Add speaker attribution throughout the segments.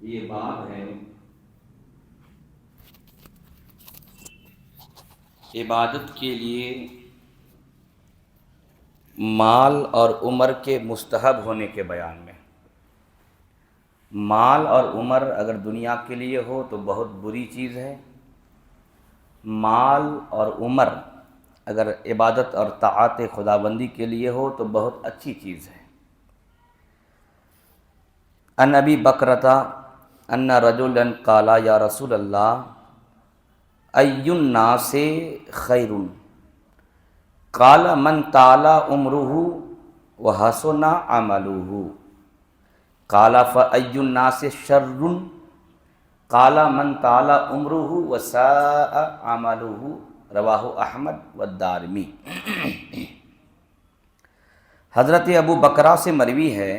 Speaker 1: یہ باب ہے عبادت کے لیے مال اور عمر کے مستحب ہونے کے بیان میں۔ مال اور عمر اگر دنیا کے لیے ہو تو بہت بری چیز ہے، مال اور عمر اگر عبادت اور طاعت خداوندی کے لیے ہو تو بہت اچھی چیز ہے۔ ان ابی بکرۃ ان رجلا قال یا رسول اللہ ای الناس خیر قال من طال عمره وحسن عمله قال فای الناس شر قال من طال عمره وساء عمله رواہ احمد والدارمی۔ حضرت ابو بکرہ سے مروی ہے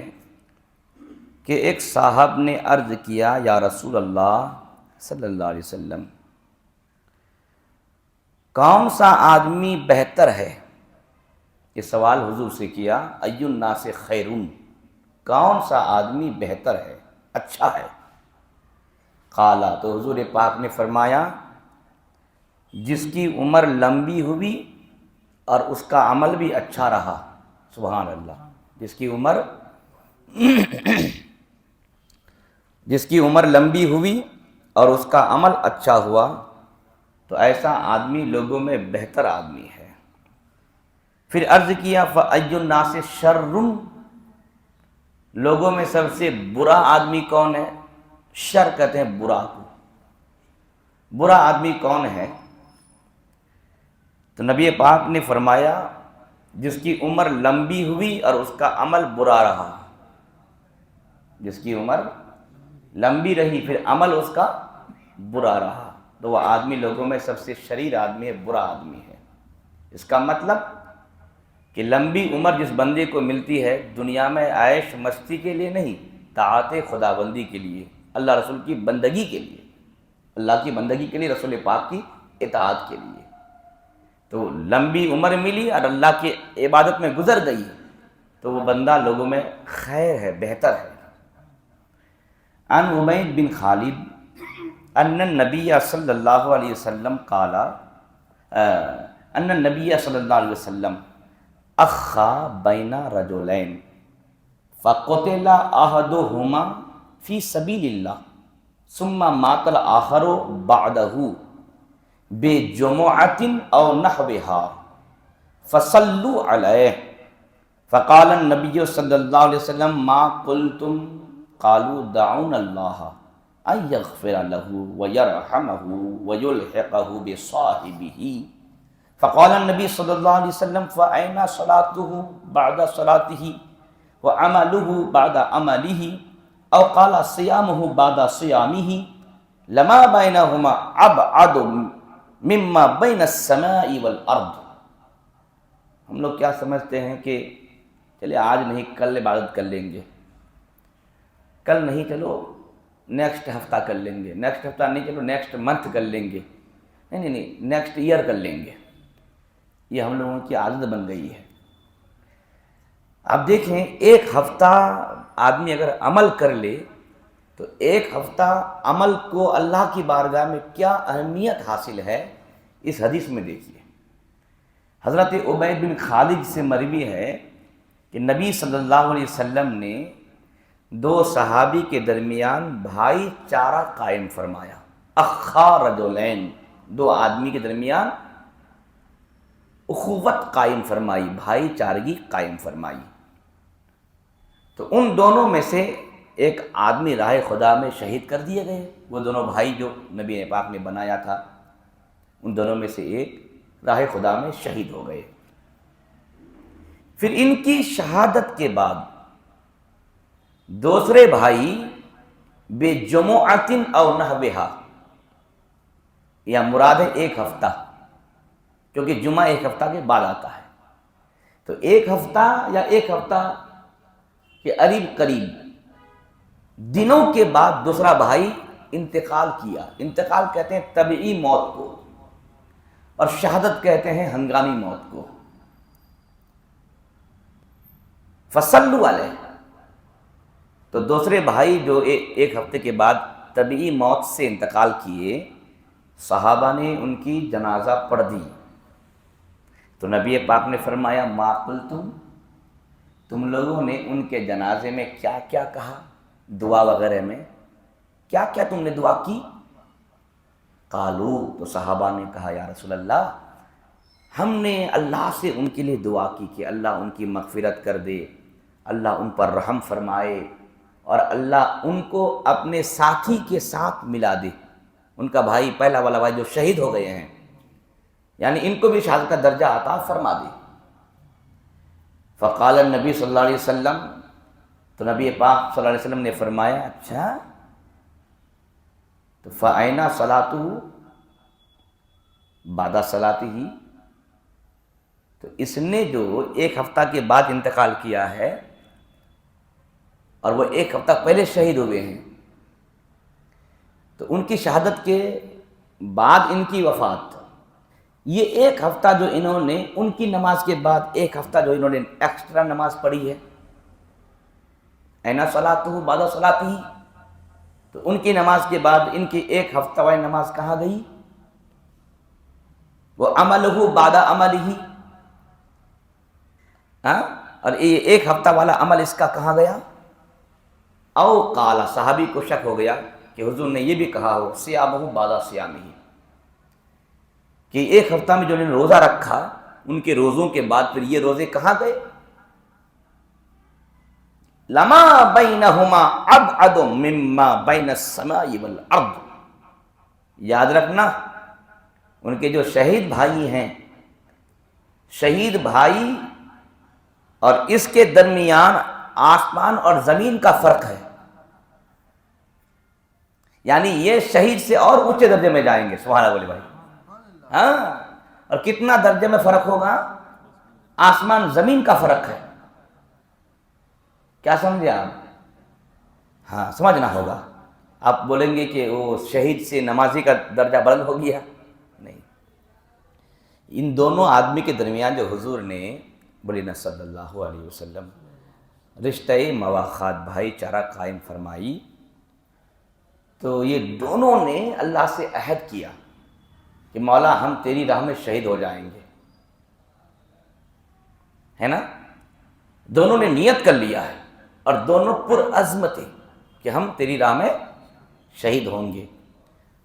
Speaker 1: کہ ایک صاحب نے عرض کیا یا رسول اللہ صلی اللہ علیہ وسلم، کون سا آدمی بہتر ہے؟ یہ سوال حضور سے کیا، ای الناس خیرون، کون سا آدمی بہتر ہے، اچھا ہے؟ قالا، تو حضور پاک نے فرمایا جس کی عمر لمبی ہوئی اور اس کا عمل بھی اچھا رہا۔ سبحان اللہ، جس کی عمر لمبی ہوئی اور اس کا عمل اچھا ہوا تو ایسا آدمی لوگوں میں بہتر آدمی ہے۔ پھر عرض کیا فأی الناس شر، لوگوں میں سب سے برا آدمی کون ہے؟ شر کہتے ہیں برا کو، برا آدمی کون ہے؟ تو نبی پاک نے فرمایا جس کی عمر لمبی ہوئی اور اس کا عمل برا رہا۔ جس کی عمر لمبی رہی پھر عمل اس کا برا رہا تو وہ آدمی لوگوں میں سب سے شریر آدمی ہے، برا آدمی ہے۔ اس کا مطلب کہ لمبی عمر جس بندے کو ملتی ہے دنیا میں عیش مستی کے لیے نہیں، طاعت خداوندی کے لیے، اللہ رسول کی بندگی کے لیے، اللہ کی بندگی کے لیے، رسول پاک کی اطاعت کے لیے، تو لمبی عمر ملی اور اللہ کی عبادت میں گزر گئی تو وہ بندہ لوگوں میں خیر ہے، بہتر ہے۔ عن عبید بن خالد ان النبی صلی اللہ علیہ وسلم قال ان النبی صلی اللہ علیہ وسلم اخا بین رجلین فقتل احدہما فی سبیل اللہ ثم مات الآخر بعدہ بجمعۃ او نحوها فصلوا علیہ فقال النبی صلی اللہ علیہ وسلم ما قلتم قالوا دعونا اللہ ان یغفر له ویرحمه ویلحقه بصاحبہ فقال النبی صلی اللہ علیہ وسلم فأین صلاته بعد صلاته وعمله بعد عمله او قال صيامه بعد صيامه لما بینهما ابعد مما بین السماء والارض۔ ہم لوگ کیا سمجھتے ہیں کہ چلے آج نہیں کل عبادت کر لیں گے، کل نہیں چلو نیکسٹ ہفتہ کر لیں گے، نیکسٹ ہفتہ نہیں چلو نیکسٹ منتھ کر لیں گے، نہیں نیکسٹ ایئر کر لیں گے۔ یہ ہم لوگوں کی عادت بن گئی ہے۔ اب دیکھیں ایک ہفتہ آدمی اگر عمل کر لے تو ایک ہفتہ عمل کو اللہ کی بارگاہ میں کیا اہمیت حاصل ہے، اس حدیث میں دیکھیے۔ حضرت عبید بن خالد سے مروی ہے کہ نبی صلی اللہ علیہ وسلم نے دو صحابی کے درمیان بھائی چارہ قائم فرمایا، اخا رجلین، دو آدمی کے درمیان اخوت قائم فرمائی، بھائی چارگی قائم فرمائی۔ تو ان دونوں میں سے ایک آدمی راہ خدا میں شہید کر دیے گئے، وہ دونوں بھائی جو نبی پاک نے بنایا تھا ان دونوں میں سے ایک راہ خدا میں شہید ہو گئے۔ پھر ان کی شہادت کے بعد دوسرے بھائی بے جمعۃ او نحوہا، یا مراد ہے ایک ہفتہ، کیونکہ جمعہ ایک ہفتہ کے بعد آتا ہے، تو ایک ہفتہ یا ایک ہفتہ کے قریب دنوں کے بعد دوسرا بھائی انتقال کیا۔ انتقال کہتے ہیں طبعی موت کو، اور شہادت کہتے ہیں ہنگامی موت کو۔ فصلوا علیہ، تو دوسرے بھائی جو ایک ہفتے کے بعد طبیعی موت سے انتقال کیے، صحابہ نے ان کی جنازہ پڑھ دی، تو نبی پاک نے فرمایا ما قلتم، تم لوگوں نے ان کے جنازے میں کیا کیا کہا، دعا وغیرہ میں کیا کیا تم نے دعا کی؟ قالو، تو صحابہ نے کہا یا رسول اللہ ہم نے اللہ سے ان کے لیے دعا کی کہ اللہ ان کی مغفرت کر دے، اللہ ان پر رحم فرمائے، اور اللہ ان کو اپنے ساتھی کے ساتھ ملا دے، ان کا بھائی پہلا والا بھائی جو شہید ہو گئے ہیں، یعنی ان کو بھی شہادت کا درجہ عطا فرما دے۔ فقال النبی صلی اللہ علیہ وسلم، تو نبی پاک صلی اللہ علیہ وسلم نے فرمایا اچھا تو فَأَيْنَ صَلَاتُهُ بعد صلاته، تو اس نے جو ایک ہفتہ کے بعد انتقال کیا ہے اور وہ ایک ہفتہ پہلے شہید ہوئے ہیں، تو ان کی شہادت کے بعد ان کی وفات، یہ ایک ہفتہ جو انہوں نے ان کی نماز کے بعد ایک ہفتہ جو انہوں نے ایکسٹرا نماز پڑھی ہے، اینا صلاتہ بعد صلاتہ، تو ان کی نماز کے بعد ان کی ایک ہفتہ والی نماز کہاں گئی؟ وہ عملہ بعد عملہ، اور یہ ایک ہفتہ والا عمل اس کا کہاں گیا؟ او قال، صحابی کو شک ہو گیا کہ حضور نے یہ بھی کہا ہو صیامہ بعد صیامہ، کہ ایک ہفتہ میں جو انہوں نے روزہ رکھا ان کے روزوں کے بعد پھر یہ روزے کہاں گئے؟ لما بینہما ابعد مما بین السماء والارض، یاد رکھنا ان کے جو شہید بھائی ہیں، شہید بھائی اور اس کے درمیان آسمان اور زمین کا فرق ہے، یعنی یہ شہید سے اور اونچے درجے میں جائیں گے، سبحان اللہ بولے بھائی، ہاں، اور کتنا درجے میں فرق ہوگا؟ آسمان زمین کا فرق ہے، کیا سمجھے آپ؟ ہاں سمجھنا ہوگا۔ آپ بولیں گے کہ وہ شہید سے نمازی کا درجہ بلند ہو گیا، نہیں، ان دونوں آدمی کے درمیان جو حضور نے بولی نا صلی اللہ علیہ وسلم رشتہ مواخات بھائی چارہ قائم فرمائی، تو یہ دونوں نے اللہ سے عہد کیا کہ مولا ہم تیری راہ میں شہید ہو جائیں گے، ہے نا، دونوں نے نیت کر لیا ہے اور دونوں پرعزم تھے کہ ہم تیری راہ میں شہید ہوں گے،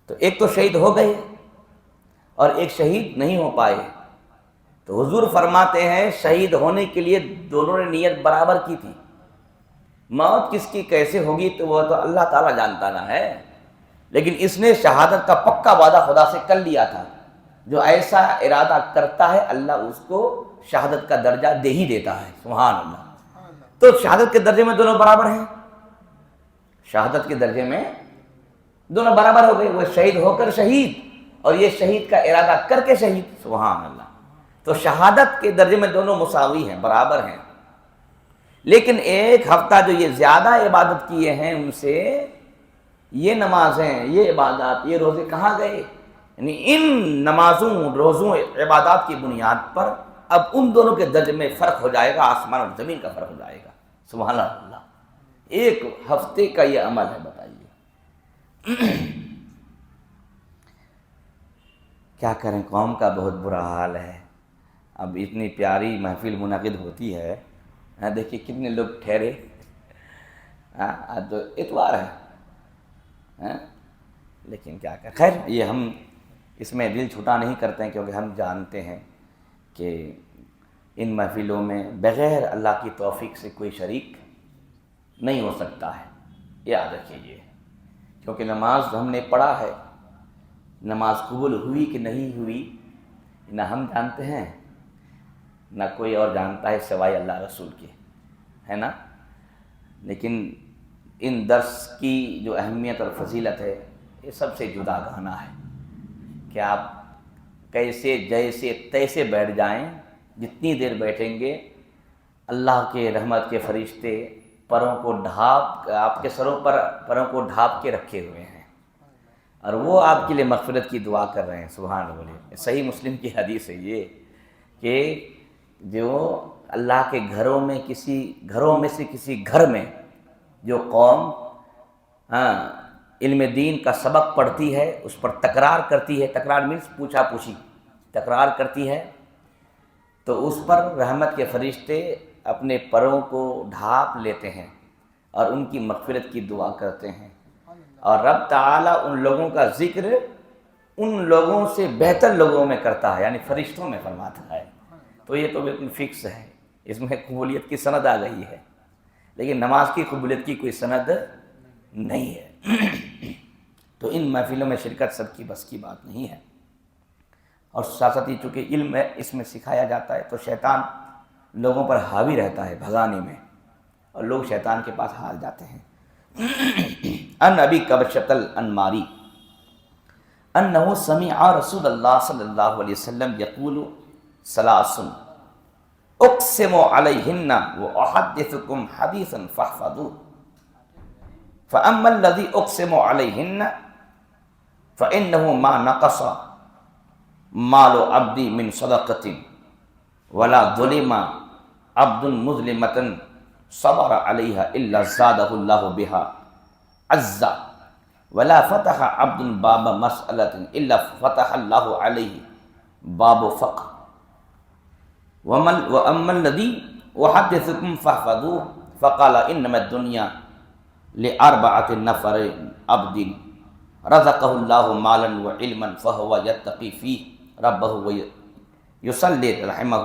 Speaker 1: تو ایک تو شہید ہو گئے اور ایک شہید نہیں ہو پائے، تو حضور فرماتے ہیں شہید ہونے کے لیے دونوں نے نیت برابر کی تھی، موت کس کی کیسے ہوگی تو وہ تو اللہ تعالیٰ جانتا نہ ہے، لیکن اس نے شہادت کا پکا وعدہ خدا سے کر لیا تھا، جو ایسا ارادہ کرتا ہے اللہ اس کو شہادت کا درجہ دے ہی دیتا ہے، سبحان اللہ۔ تو شہادت کے درجے میں دونوں برابر ہیں، شہادت کے درجے میں دونوں برابر ہو گئے، وہ شہید ہو کر شہید اور یہ شہید کا ارادہ کر کے شہید، سبحان اللہ۔ تو شہادت کے درجے میں دونوں مساوی ہیں، برابر ہیں، لیکن ایک ہفتہ جو یہ زیادہ عبادت کیے ہیں ان سے یہ نمازیں، یہ عبادات، یہ روزے کہاں گئے؟ یعنی ان نمازوں، روزوں، عبادات کی بنیاد پر اب ان دونوں کے درجے میں فرق ہو جائے گا، آسمان اور زمین کا فرق ہو جائے گا، سبحان اللہ۔ ایک ہفتے کا یہ عمل ہے، بتائیے کیا کریں، قوم کا بہت برا حال ہے۔ اب اتنی پیاری محفل منعقد ہوتی ہے، دیکھیے کتنے لوگ ٹھہرے، آج تو اتوار ہے، لیکن کیا کریں، خیر یہ ہم اس میں دل چھوٹا نہیں کرتے ہیں، کیونکہ ہم جانتے ہیں کہ ان محفلوں میں بغیر اللہ کی توفیق سے کوئی شریک نہیں ہو سکتا ہے، یاد رکھیے یہ، کیونکہ نماز ہم نے پڑھا ہے، نماز قبول ہوئی کہ نہیں ہوئی نہ ہم جانتے ہیں نہ کوئی اور جانتا ہے سوائے اللہ رسول کے، ہے نا، لیکن ان درس کی جو اہمیت اور فضیلت ہے یہ سب سے جدا گانا ہے کہ آپ کیسے جیسے تیسے بیٹھ جائیں، جتنی دیر بیٹھیں گے اللہ کے رحمت کے فرشتے پروں کو ڈھانپ، آپ کے سروں پر پروں کو ڈھانپ کے رکھے ہوئے ہیں اور وہ آپ کے لیے مغفرت کی دعا کر رہے ہیں، سبحان اللہ۔ صحیح مسلم کی حدیث ہے یہ کہ جو اللہ کے گھروں میں سے کسی گھر میں جو قوم علم دین کا سبق پڑھتی ہے اس پر تکرار کرتی ہے، تکرار مینس پوچھا پوچھی، تکرار کرتی ہے، تو اس پر رحمت کے فرشتے اپنے پروں کو ڈھانپ لیتے ہیں اور ان کی مغفرت کی دعا کرتے ہیں، اور رب تعالیٰ ان لوگوں کا ذکر ان لوگوں سے بہتر لوگوں میں کرتا ہے، یعنی فرشتوں میں فرماتا ہے۔ تو یہ تو بالکل فکس ہے، اس میں قبولیت کی سند آ گئی ہے، لیکن نماز کی قبولیت کی کوئی سند نہیں ہے۔ تو ان محفلوں میں شرکت سب کی بس کی بات نہیں ہے، اور ساتھ ساتھ ہی چونکہ علم ہے اس میں سکھایا جاتا ہے، تو شیطان لوگوں پر حاوی رہتا ہے بھگانے میں، اور لوگ شیطان کے پاس ہار جاتے ہیں۔ ان ابی کبشۃ الانماری انہ سمع رسول اللہ صلی اللہ علیہ وسلم یقول ثلاث اقسم علیہن واحدثکم حدیثا فاحفظوه فاما الذی اقسم علیہن فانہ ما نقص مال عبد من صدقۃ ولا ظلم عبد مظلمۃ صبر علیہا الا زادہ اللہ بها عزا ولا فتح عبد باب مسألۃ الا فتح اللہ علیہ باب فقر واما الذی احدثکم فاحفظوه فقال انما الدنیا لاربعۃ نفر عبد رزقہ اللہ مالا وعلما فهو یتقی فیہ ربہ ویصلی رحمہ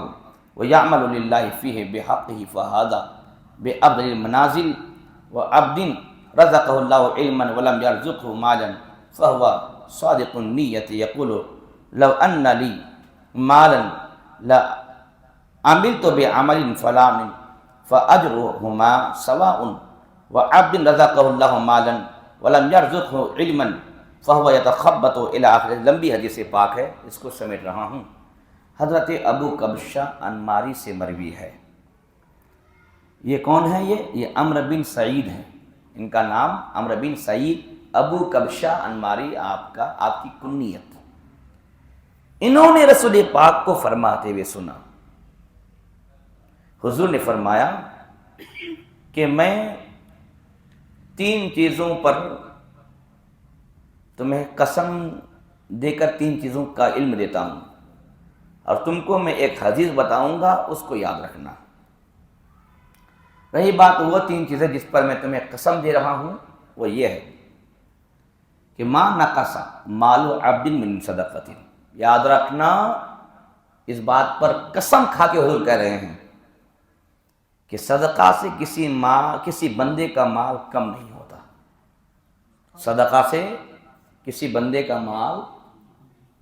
Speaker 1: ویعمل للہ فیہ بحقہ فہذا بعبد المنازل وعبد رزقہ اللہ علما ولم یرزقہ مالا فهو صادق النیت یقول لو ان لی مالا لعملت بعمل فلان فاجرہما سواء وعبد رزقہ اللہ مالا ولم یرزقہ علما فهو یتخبط الى آخر۔ لمبی حدیث پاک ہے، اس کو سمیٹ رہا ہوں۔ حضرت ابو کبشہ انماری سے مروی ہے۔ یہ کون ہے؟ یہ عمرو بن سعید ہیں، ان کا نام عمرو بن سعید ابو کبشہ انماری آپ کی کنیت۔ انہوں نے رسول پاک کو فرماتے ہوئے سنا، حضور نے فرمایا کہ میں 3 چیزوں پر تمہیں قسم دے کر 3 چیزوں کا علم دیتا ہوں، اور تم کو میں ایک حدیث بتاؤں گا، اس کو یاد رکھنا۔ رہی بات وہ 3 چیزیں جس پر میں تمہیں قسم دے رہا ہوں، وہ یہ ہے کہ ما نقص مال عبد من صدقۃ، یاد رکھنا، اس بات پر قسم کھا کے حضور کہہ رہے ہیں کہ صدقہ سے کسی بندے کا مال کم نہیں ہوتا، صدقہ سے کسی بندے کا مال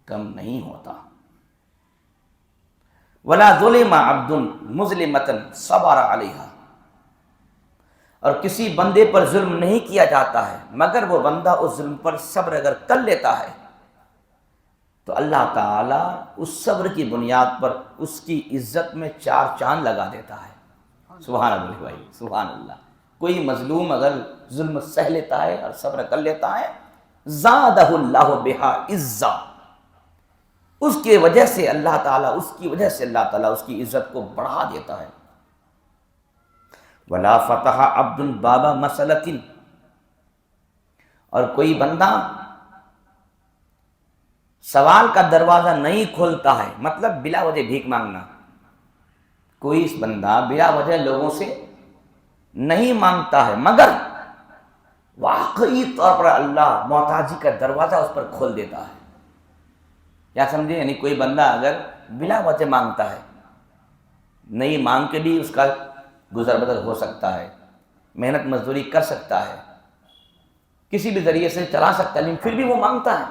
Speaker 1: کم نہیں ہوتا۔ ولا ظلم عبد مظلمۃ صبر علیہا، اور کسی بندے پر ظلم نہیں کیا جاتا ہے مگر وہ بندہ اس ظلم پر صبر اگر کر لیتا ہے تو اللہ تعالیٰ اس صبر کی بنیاد پر اس کی عزت میں 4 چاند لگا دیتا ہے۔ سبحان اللہ بھائی، سبحان اللہ۔ کوئی مظلوم اگر ظلم سہ لیتا ہے اور صبر کر لیتا ہے، زادہ اللہ بہا عزا، اس کی وجہ سے اللہ تعالیٰ اس کی عزت کو بڑھا دیتا ہے۔ ولا فتح عبد باب مسألۃ، اور کوئی بندہ سوال کا دروازہ نہیں کھولتا ہے، مطلب بلا وجہ بھیک مانگنا، کوئی بندہ بلا وجہ لوگوں سے نہیں مانگتا ہے مگر واقعی طور پر اللہ محتاجی کا دروازہ اس پر کھول دیتا ہے۔ کیا سمجھے؟ یعنی کوئی بندہ اگر بلا وجہ مانگتا ہے، نہیں مانگ کے بھی اس کا گزر بسر ہو سکتا ہے، محنت مزدوری کر سکتا ہے، کسی بھی ذریعے سے چلا سکتا ہے، لیکن پھر بھی وہ مانگتا ہے،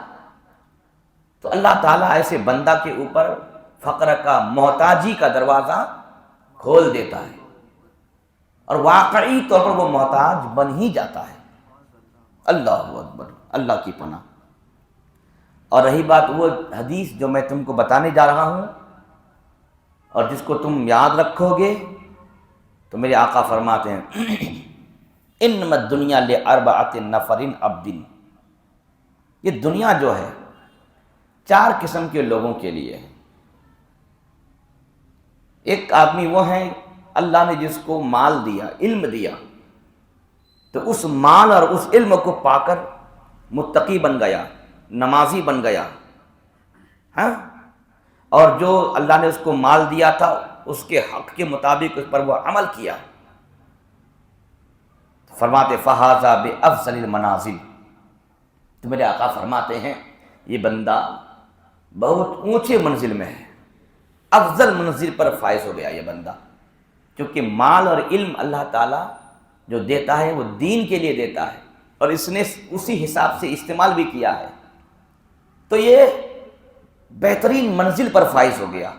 Speaker 1: تو اللہ تعالیٰ ایسے بندہ کے اوپر فقر کا، محتاجی کا دروازہ کھول دیتا ہے، اور واقعی طور پر وہ محتاج بن ہی جاتا ہے۔ اللہ اکبر، اللہ کی پناہ۔ اور رہی بات وہ حدیث جو میں تم کو بتانے جا رہا ہوں اور جس کو تم یاد رکھو گے، تو میرے آقا فرماتے ہیں انما الدنیا لاربعۃ نفر عبد، یہ دنیا جو ہے 4 قسم کے لوگوں کے لیے ہے۔ ایک آدمی وہ ہے اللہ نے جس کو مال دیا، علم دیا، تو اس مال اور اس علم کو پا کر متقی بن گیا، نمازی بن گیا، ہاں، اور جو اللہ نے اس کو مال دیا تھا اس کے حق کے مطابق اس پر وہ عمل کیا۔ فرماتے فہذا بافضل المنازل، تو میرے آقا فرماتے ہیں یہ بندہ بہت اونچے منزل میں ہے، افضل منزل پر فائز ہو گیا یہ بندہ، کیونکہ مال اور علم اللہ تعالیٰ جو دیتا ہے وہ دین کے لیے دیتا ہے، اور اس نے اسی حساب سے استعمال بھی کیا ہے، تو یہ بہترین منزل پر فائز ہو گیا۔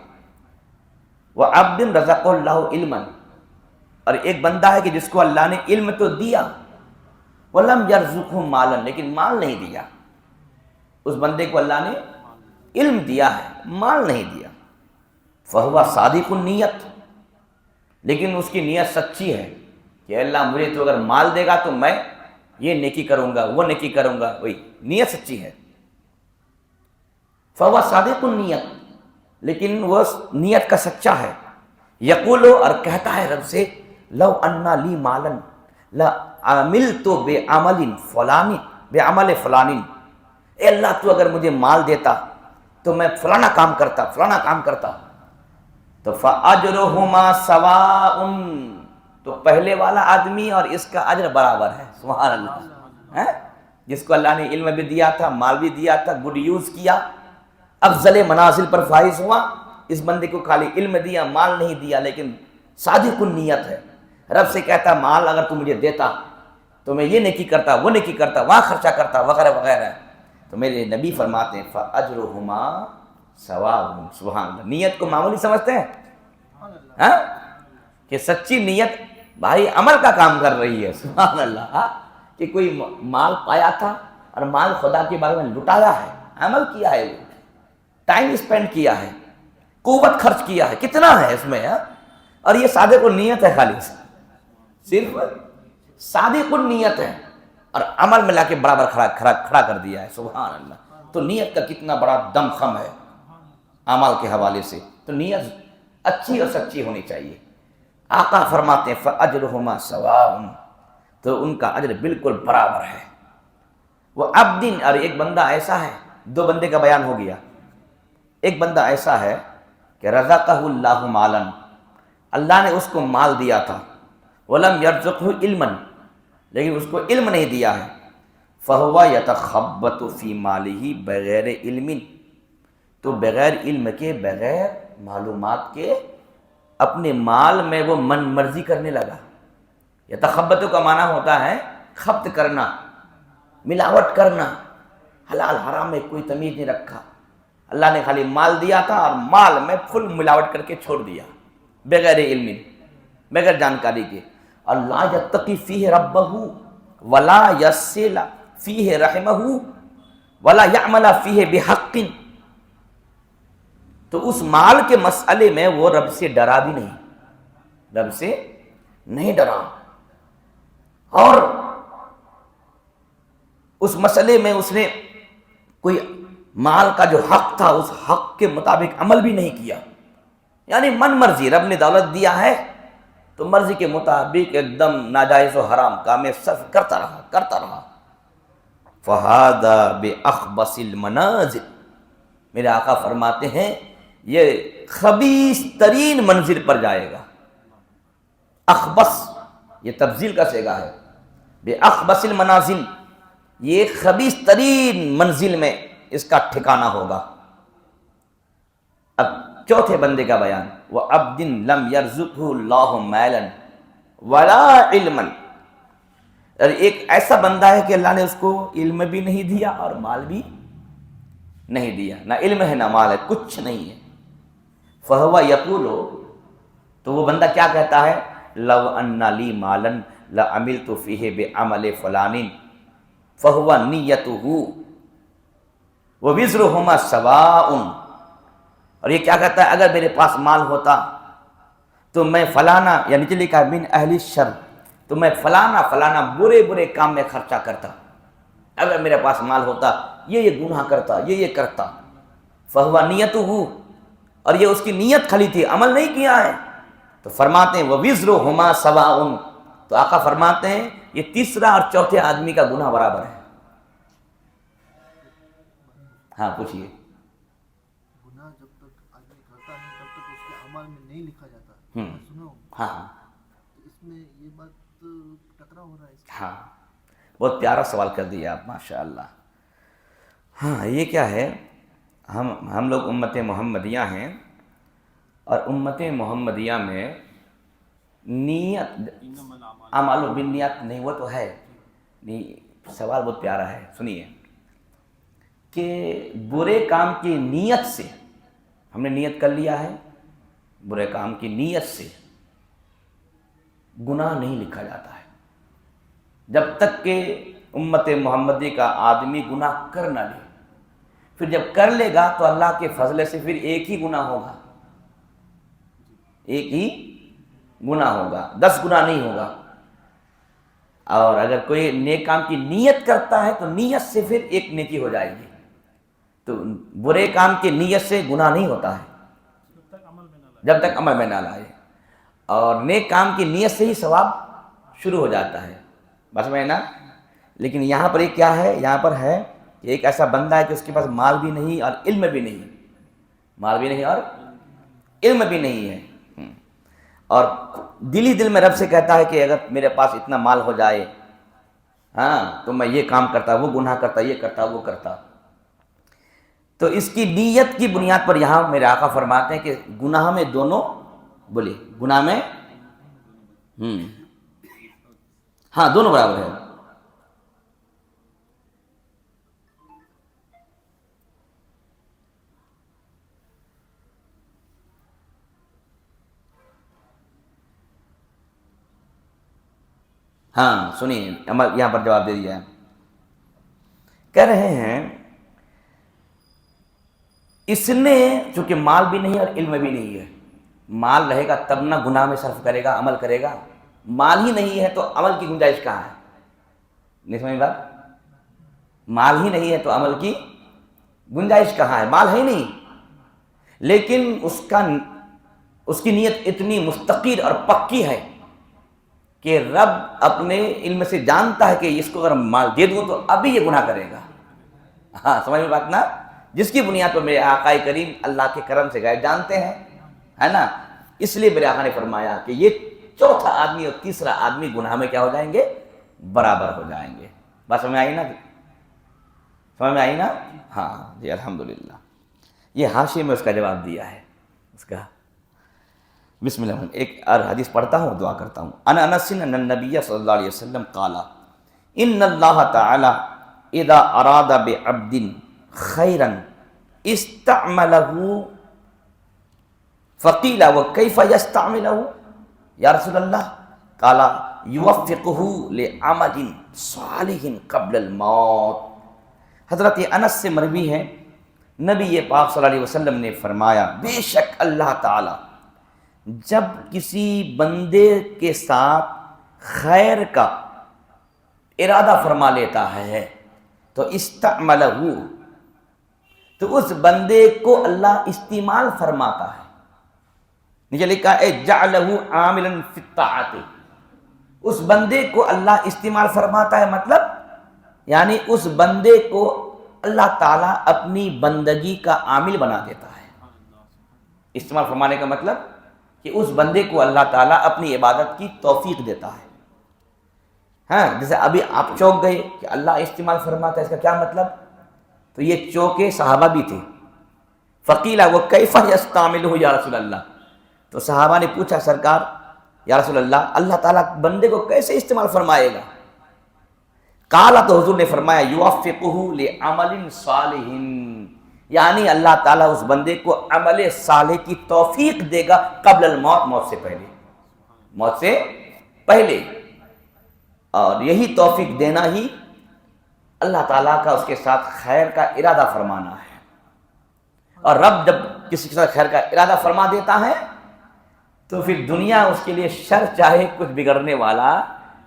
Speaker 1: وَعَبْدٍ رَزَقَهُ اللَّهُ عِلْمًا، اور ایک بندہ ہے کہ جس کو اللہ نے علم تو دیا، وَلَمْ يَرْزُقْهُ مَالًا، لیکن مال نہیں دیا، اس بندے کو اللہ نے علم دیا ہے، مال نہیں دیا، فَهُوَ صَادِقُ النِّيَّةِ، لیکن اس کی نیت سچی ہے کہ اللہ مجھے تو اگر مال دے گا تو میں یہ نیکی کروں گا، وہ نیکی کروں گا، وہی نیت سچی ہے، فَهُوَ صَادِقُ النِّيَّةِ، لیکن وہ نیت کا سچا ہے، یقول، اور کہتا ہے رب سے لو انا لی مالن لعملت بعمل فلان، اے اللہ تو اگر مجھے مال دیتا تو میں فلانا کام کرتا، تو فاجرہما سواء، تو پہلے والا آدمی اور اس کا اجر برابر ہے، سبحان اللہ، جس کو اللہ نے علم بھی دیا تھا، مال بھی دیا تھا، گڈ یوز کیا، افضل منازل پر فائز ہوا، اس بندے کو خالی علم دیا، مال نہیں دیا، لیکن صادق النیت ہے، رب سے کہتا مال اگر تو مجھے دیتا تو میں یہ نیکی کرتا، وہ نیکی کرتا، وہاں خرچہ کرتا، وغیرہ وغیرہ، تو میرے نبی فرماتے ہیں فاجرہما سواء، سبحان اللہ، نیت کو معمولی سمجھتے ہیں، ہاں، کہ سچی نیت بھائی عمل کا کام کر رہی ہے، سبحان اللہ، ہاں، کہ کوئی مال پایا تھا اور مال خدا کے بارے میں لٹایا ہے، عمل کیا ہے، ٹائم اسپینڈ کیا ہے، قوت خرچ کیا ہے، کتنا ہے اس میں، اور یہ صادق النیت ہے، خالی صرف صادق النیت ہے، اور عمل میں لا کے برابر کھڑا کر دیا ہے، سبحان اللہ، تو نیت کا کتنا بڑا دم خم ہے اعمال کے حوالے سے، تو نیت اچھی اور سچی ہونی چاہیے۔ آقا فرماتے ہیں فَأَجْرُهُمَا سَوَاءٌ، تو ان کا اجر بالکل برابر ہے۔ وہ عبدن، اور ایک بندہ ایسا ہے، دو بندے کا بیان ہو گیا، ایک بندہ ایسا ہے کہ رزقہ اللہ مالا، اللہ نے اس کو مال دیا تھا، ولم یرزقہ علما، لیکن اس کو علم نہیں دیا ہے، فہو یتخبط فی مالہ بغیر علم، تو بغیر علم کے، بغیر معلومات کے اپنے مال میں وہ من مرضی کرنے لگا۔ یتخبط کا معنی ہوتا ہے خبط کرنا، ملاوٹ کرنا، حلال حرام میں کوئی تمیز نہیں رکھا، اللہ نے خالی مال دیا تھا اور مال میں فل ملاوٹ کر کے چھوڑ دیا، بغیر علم، بغیر جانکاری کے، اللہ یتقی فیہ ربہ ولا یصل فیہ رحمہ ولا یعمل فیہ بحق، تو اس مال کے مسئلے میں وہ رب سے ڈرا بھی نہیں، رب سے نہیں ڈرا، اور اس مسئلے میں اس نے کوئی مال کا جو حق تھا اس حق کے مطابق عمل بھی نہیں کیا، یعنی من مرضی، رب نے دولت دیا ہے تو مرضی کے مطابق ایک دم ناجائز و حرام کام صرف کرتا رہا، فَهَذَا بِأَخْبَثِ الْمَنَازِلِ، میرے آقا فرماتے ہیں یہ خبیث ترین منزل پر جائے گا۔ اخبث یہ تفضیل کا صیغہ ہے، بِأَخْبَثِ الْمَنَازِلِ، یہ خبیث ترین منزل میں اس کا ٹھکانہ ہوگا۔ اب چوتھے بندے کا بیان، وَعَبْدٍ لَمْ يَرْزُقْهُ اللَّهُ مَالًا وَلَا عِلْمًا، اور ایک ایسا بندہ ہے کہ اللہ نے اس کو علم بھی نہیں دیا اور مال بھی نہیں دیا، نہ علم ہے نہ مال ہے، کچھ نہیں ہے، فَهُوَ يَقُولُ، تو وہ بندہ کیا کہتا ہے، لَوْ أَنَّ لِي مَالًا لَعَمِلْتُ فِيهِ بِعَمَلِ فُلَانٍ فَهُوَ نِيَّتُهُ وَوِزْرُهُمَا سَوَاءٌ، اور یہ کیا کہتا ہے، اگر میرے پاس مال ہوتا تو میں فلانا، یعنی نیچے لکھا ہے من اہل الشر، تو میں فلانا برے کام میں خرچہ کرتا، اگر میرے پاس مال ہوتا یہ گناہ کرتا، یہ کرتا، فہو نیتہ، اور یہ اس کی نیت خالی تھی، عمل نہیں کیا ہے، تو فرماتے ہیں وَوِزْرُهُمَا سَوَاءٌ، تو آقا فرماتے ہیں یہ تیسرا اور چوتھے آدمی کا گناہ برابر ہے۔ ہاں پوچھئے۔
Speaker 2: گناہ جب تک آدمی کرتا نہیں تب تک اس کے اعمال میں نہیں لکھا جاتا۔ سنا ہوں۔
Speaker 1: ہاں
Speaker 2: اس میں یہ بات ٹکرا ہو رہا ہے۔
Speaker 1: ہاں بہت پیارا سوال کر دیا آپ، ماشاء اللہ۔ ہاں یہ کیا ہے، ہم لوگ امت محمدیہ ہیں، اور امت محمدیہ میں نیت اعمال و بالنیات نہیں، وہ تو ہے نہیں۔ سوال بہت پیارا ہے، سنیے کہ برے کام کی نیت سے، ہم نے نیت کر لیا ہے، برے کام کی نیت سے گناہ نہیں لکھا جاتا ہے جب تک کہ امت محمدی کا آدمی گناہ کر نہ لے۔ پھر جب کر لے گا تو اللہ کے فضل سے پھر ایک ہی گناہ ہوگا، ایک ہی گناہ ہوگا، 10 گناہ نہیں ہوگا۔ اور اگر کوئی نیک کام کی نیت کرتا ہے تو نیت سے پھر ایک نیکی ہو جائے گی۔ تو برے کام کی نیت سے گناہ نہیں ہوتا ہے جب تک عمل میں نہ لائے، اور نیک کام کی نیت سے ہی ثواب شروع ہو جاتا ہے، بس میں نا۔ لیکن یہاں پر ایک کیا ہے، یہاں پر ہے کہ ایک ایسا بندہ ہے کہ اس کے پاس مال بھی نہیں اور علم بھی نہیں، مال بھی نہیں اور علم بھی نہیں ہے، اور دل ہی دل میں رب سے کہتا ہے کہ اگر میرے پاس اتنا مال ہو جائے ہاں تو میں یہ کام کرتا، وہ گناہ کرتا، یہ کرتا، وہ کرتا۔ تو اس کی نیت کی بنیاد پر یہاں میرے آقا فرماتے ہیں کہ گناہ میں دونوں، بولیے گناہ میں ہاں دونوں برابر ہے۔ ہاں سنیے، یہاں پر جواب دے دیا ہے، کہہ رہے ہیں اس نے چونکہ مال بھی نہیں اور علم بھی نہیں ہے، مال رہے گا تب نہ گناہ میں صرف کرے گا، عمل کرے گا، مال ہی نہیں ہے تو عمل کی گنجائش کہاں ہے؟ نہیں سمجھ بات؟ مال ہی نہیں ہے تو عمل کی گنجائش کہاں ہے؟ مال ہے ہی نہیں، لیکن اس کی نیت اتنی مستقر اور پکی ہے کہ رب اپنے علم سے جانتا ہے کہ اس کو اگر مال دے دوں تو ابھی یہ گناہ کرے گا۔ ہاں سمجھ میں بات نا؟ جس کی بنیاد پر میرے آقا کریم اللہ کے کرم سے غیب جانتے ہیں، ہے نا، اس لیے میرے آقا نے فرمایا کہ یہ چوتھا آدمی اور تیسرا آدمی گناہ میں کیا ہو جائیں گے؟ برابر ہو جائیں گے۔ بات سمجھ میں آئی نا؟ سمجھ میں آئی نا؟ ہاں جی الحمدللہ۔ یہ حاشیے میں اس کا جواب دیا ہے اس کا۔ بسم اللہ، ایک اور حدیث پڑھتا ہوں، دعا کرتا ہوں۔ ان انس ان النبی صلی اللہ علیہ وسلم قال ان اللہ تعالی اذا اراد بعبد خیرا استعملہ فقیل وکیف یستعملہ یا رسول اللہ؟ قال یوفقہ لعمل صالح قبل الموت۔ حضرت انس سے مروی ہے، نبی پاک صلی اللہ علیہ وسلم نے فرمایا بے شک اللہ تعالی جب کسی بندے کے ساتھ خیر کا ارادہ فرما لیتا ہے تو استعملہ، تو اس بندے کو اللہ استعمال فرماتا ہے۔ نیچے لکھا ہے جعلہ عاملا فی الطاعۃ، اس بندے کو اللہ استعمال فرماتا ہے، مطلب یعنی اس بندے کو اللہ تعالیٰ اپنی بندگی کا عامل بنا دیتا ہے۔ استعمال فرمانے کا مطلب کہ اس بندے کو اللہ تعالیٰ اپنی عبادت کی توفیق دیتا ہے۔ ہاں جیسے ابھی آپ چوک گئے کہ اللہ استعمال فرماتا ہے، اس کا کیا مطلب؟ تو یہ چوکے صحابہ بھی تھے۔ فقیلہ وکیف یستعملہ یا رسول اللہ، تو صحابہ نے پوچھا سرکار یا رسول اللہ، اللہ تعالیٰ بندے کو کیسے استعمال فرمائے گا؟ قالا، تو حضور نے فرمایا یوفقہ لعمل صالح، یعنی اللہ تعالیٰ اس بندے کو عمل صالح کی توفیق دے گا قبل الموت، موت سے پہلے، موت سے پہلے۔ اور یہی توفیق دینا ہی اللہ تعالیٰ کا اس کے ساتھ خیر کا ارادہ فرمانا ہے۔ اور رب جب کسی کے ساتھ خیر کا ارادہ فرما دیتا ہے تو پھر دنیا اس کے لیے شر چاہے کچھ بگڑنے والا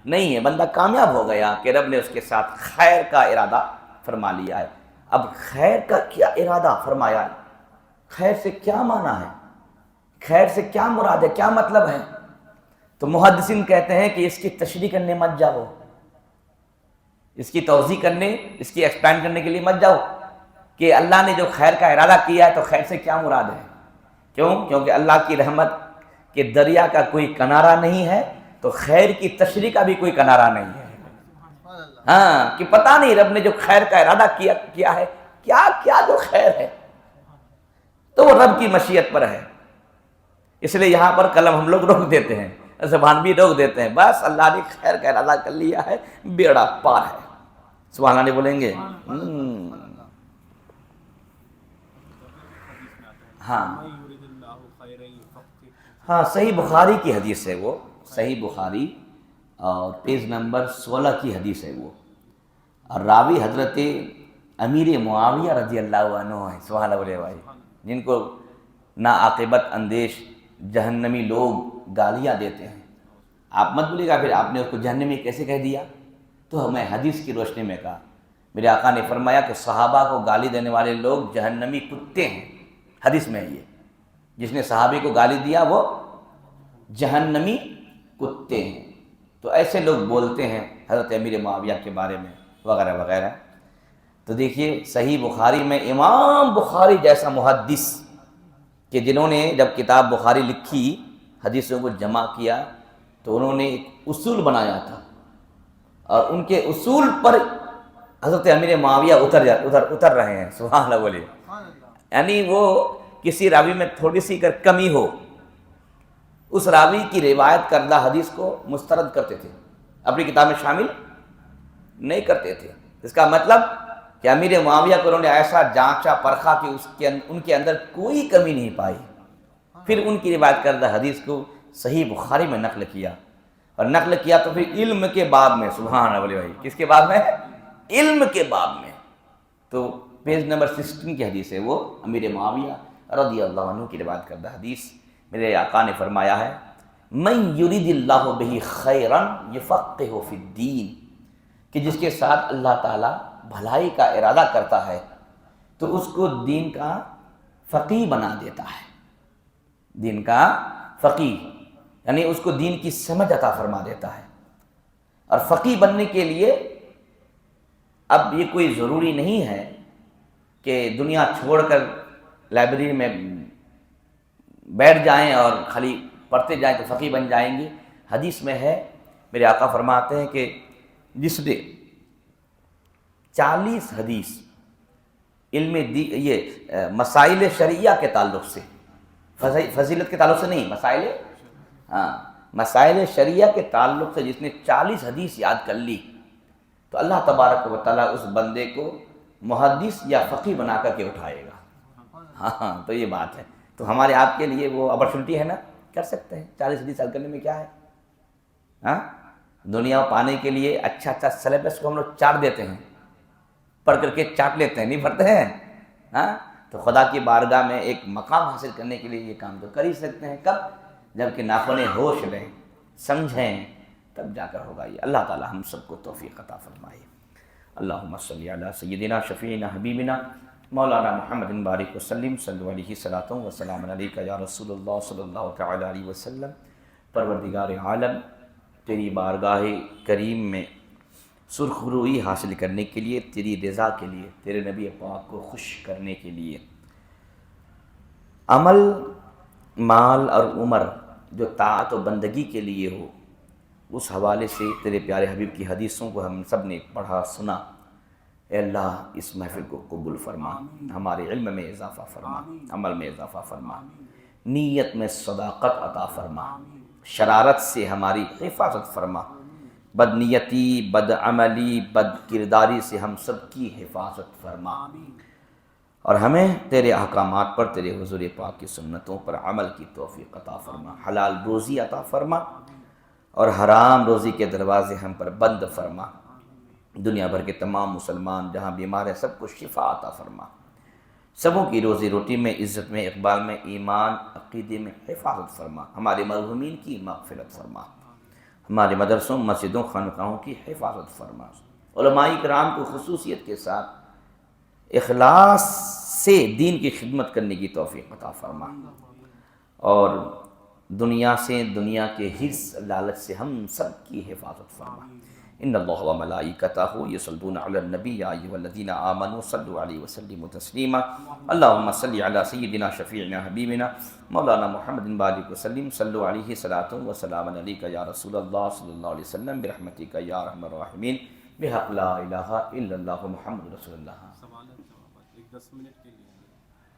Speaker 1: نہیں ہے، بندہ کامیاب ہو گیا کہ رب نے اس کے ساتھ خیر کا ارادہ فرما لیا ہے۔ اب خیر کا کیا ارادہ فرمایا ہے؟ خیر سے کیا معنی ہے؟ خیر سے کیا مراد ہے؟ کیا مطلب ہے؟ تو محدثین کہتے ہیں کہ اس کی تشریح کرنے مت جاؤ، اس کی توضیح کرنے، اس کی ایکسپینڈ کرنے کے لیے مت جاؤ کہ اللہ نے جو خیر کا ارادہ کیا ہے تو خیر سے کیا مراد ہے. کیوں؟ کیونکہ اللہ کی رحمت کے دریا کا کوئی کنارہ نہیں ہے، تو خیر کی تشریح کا بھی کوئی کنارہ نہیں ہے. ہاں، کہ پتہ نہیں رب نے جو خیر کا ارادہ کیا ہے، کیا جو خیر ہے، تو وہ رب کی مشیت پر ہے. اس لیے یہاں پر قلم ہم لوگ روک دیتے ہیں، زبان بھی روک دیتے ہیں، بس اللہ نے خیر کا ارادہ کر لیا ہے، بیڑا پار ہے. سبحان اللہ نہیں بولیں گے؟ ہاں صحیح بخاری کی حدیث ہے وہ، صحیح بخاری اور پیج نمبر 16 کی حدیث ہے وہ. اور راوی حضرت امیر معاویہ رضی اللہ عنہ ہے. سبحان اللہ بھائی، جن کو ناعاقبت اندیش جہنمی لوگ گالیاں دیتے ہیں. آپ مت بولیے گا پھر آپ نے اس کو جہنمی کیسے کہہ دیا؟ تو ہمیں حدیث کی روشنی میں کہا. میرے آقا نے فرمایا کہ صحابہ کو گالی دینے والے لوگ جہنمی کتے ہیں. حدیث میں ہے یہ، جس نے صحابی کو گالی دیا وہ جہنمی کتے ہیں. تو ایسے لوگ بولتے ہیں حضرت امیر معاویہ کے بارے میں وغیرہ وغیرہ. تو دیکھیے صحیح بخاری میں امام بخاری جیسا محدث کہ جنہوں نے جب کتاب بخاری لکھی، حدیثوں کو جمع کیا، تو انہوں نے ایک اصول بنایا تھا، اور ان کے اصول پر حضرت امیر معاویہ اتر رہے ہیں. سبحان اللہ بولیے. یعنی وہ کسی راوی میں تھوڑی سی اگر کمی ہو، اس راوی کی روایت کردہ حدیث کو مسترد کرتے تھے، اپنی کتاب میں شامل نہیں کرتے تھے. اس کا مطلب کہ امیر معاویہ کو انہوں نے ایسا جانچا پرکھا کہ ان کے اندر کوئی کمی نہیں پائی. پھر ان کی روایت کردہ حدیث کو صحیح بخاری میں نقل کیا، اور نقل کیا تو پھر علم کے باب میں. سبحان اللہ بھائی، کس کے باب میں؟ علم کے باب میں. تو پیج نمبر 16 کی حدیث ہے وہ، امیر معاویہ رضی اللہ عنہ کی روایت کردہ حدیث. میرے آقا نے فرمایا ہے، من یرید اللہ بہ خیرا یفقہہ فی الدین، کہ جس کے ساتھ اللہ تعالیٰ بھلائی کا ارادہ کرتا ہے تو اس کو دین کا فقیہ بنا دیتا ہے. دین کا فقیہ یعنی اس کو دین کی سمجھ عطا فرما دیتا ہے. اور فقیہ بننے کے لیے اب یہ کوئی ضروری نہیں ہے کہ دنیا چھوڑ کر لائبریری میں بیٹھ جائیں اور خالی پڑھتے جائیں تو فقیہ بن جائیں گے. حدیث میں ہے، میرے آقا فرماتے ہیں کہ جس نے 40 حدیث علم یہ مسائل شرعیہ کے تعلق سے، فضیلت کے تعلق سے نہیں، مسائل شرعیہ کے تعلق سے جس نے 40 حدیث یاد کر لی، تو اللہ تبارک و تعالیٰ اس بندے کو محدث یا فقیہ بنا کر کے اٹھائے گا. ہاں تو یہ بات ہے. تو ہمارے آپ کے لیے وہ اپرچونٹی ہے نا، کر سکتے ہیں. 40 حدیث یاد کرنے میں کیا ہے؟ ہاں، دنیا پانے کے لیے اچھا سلیبس کو ہم لوگ چاٹ دیتے ہیں، پڑھ کر کے چاٹ لیتے ہیں، نہیں پڑھتے ہیں. ہاں، تو خدا کی بارگاہ میں ایک مقام حاصل کرنے کے لیے یہ کام تو کر ہی سکتے ہیں. کب؟ جب کہ ناخن ہوش رہیں، سمجھیں، تب جا کر ہوگا یہ. اللہ تعالی ہم سب کو توفیق عطا فرمائے. اللہم صلی علی سیدنا شفیعنا حبیبنا مولانا محمد بارک وسلم. صلی علیہ صلاۃ و سلام علیکہ یا رسول اللہ صلی اللہ تعالی علیہ وسلم. پروردگار عالم، تیری بارگاہ کریم میں سرخ روئی حاصل کرنے کے لیے، تیری رضا کے لیے، تیرے نبی پاک کو خوش کرنے کے لیے، عمل، مال اور عمر جو طاعت و بندگی کے لیے ہو، اس حوالے سے تیرے پیارے حبیب کی حدیثوں کو ہم سب نے پڑھا سنا. اے اللہ اس محفل کو قبول فرما، ہمارے علم میں اضافہ فرما، عمل میں اضافہ فرما، نیت میں صداقت عطا فرما، شرارت سے ہماری حفاظت فرما، بد نیتی، بد عملی، بد کرداری سے ہم سب کی حفاظت فرما، اور ہمیں تیرے احکامات پر، تیرے حضور پاک کی سنتوں پر عمل کی توفیق عطا فرما، حلال روزی عطا فرما، اور حرام روزی کے دروازے ہم پر بند فرما. دنیا بھر کے تمام مسلمان جہاں بیمار ہیں سب کو شفا عطا فرما، سبوں کی روزی روٹی میں، عزت میں، اقبال میں، ایمان عقیدے میں حفاظت فرما. ہمارے مرحومین کی مغفرت فرما، ہمارے مدرسوں، مسجدوں، خانقاہوں کی حفاظت فرما. علماء کرام کو خصوصیت کے ساتھ اخلاص سے دین کی خدمت کرنے کی توفیق عطا فرما، اور دنیا سے، دنیا کے حرص لالچ سے ہم سب کی حفاظت فرما۔ ان اللہ و ملائکتہ یصلون علی النبی یا ایھا الذین آمنوا صلوا علیہ وسلموا تسلیما۔ اللہم صل علی سیدنا شفیعنا حبیبنا مولانا محمد بارک وسلم، صلوا علیہ صلاۃ و سلام علیک یا رسول اللہ صلی اللہ علیہ وسلم برحمتک یا ارحم الراحمین بحق لا الہ الا اللہ محمد رسول اللہ۔
Speaker 3: سوالات جوابات ایک 10 منٹ کے لیے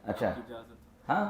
Speaker 1: اچھا
Speaker 3: اجازت
Speaker 1: ہاں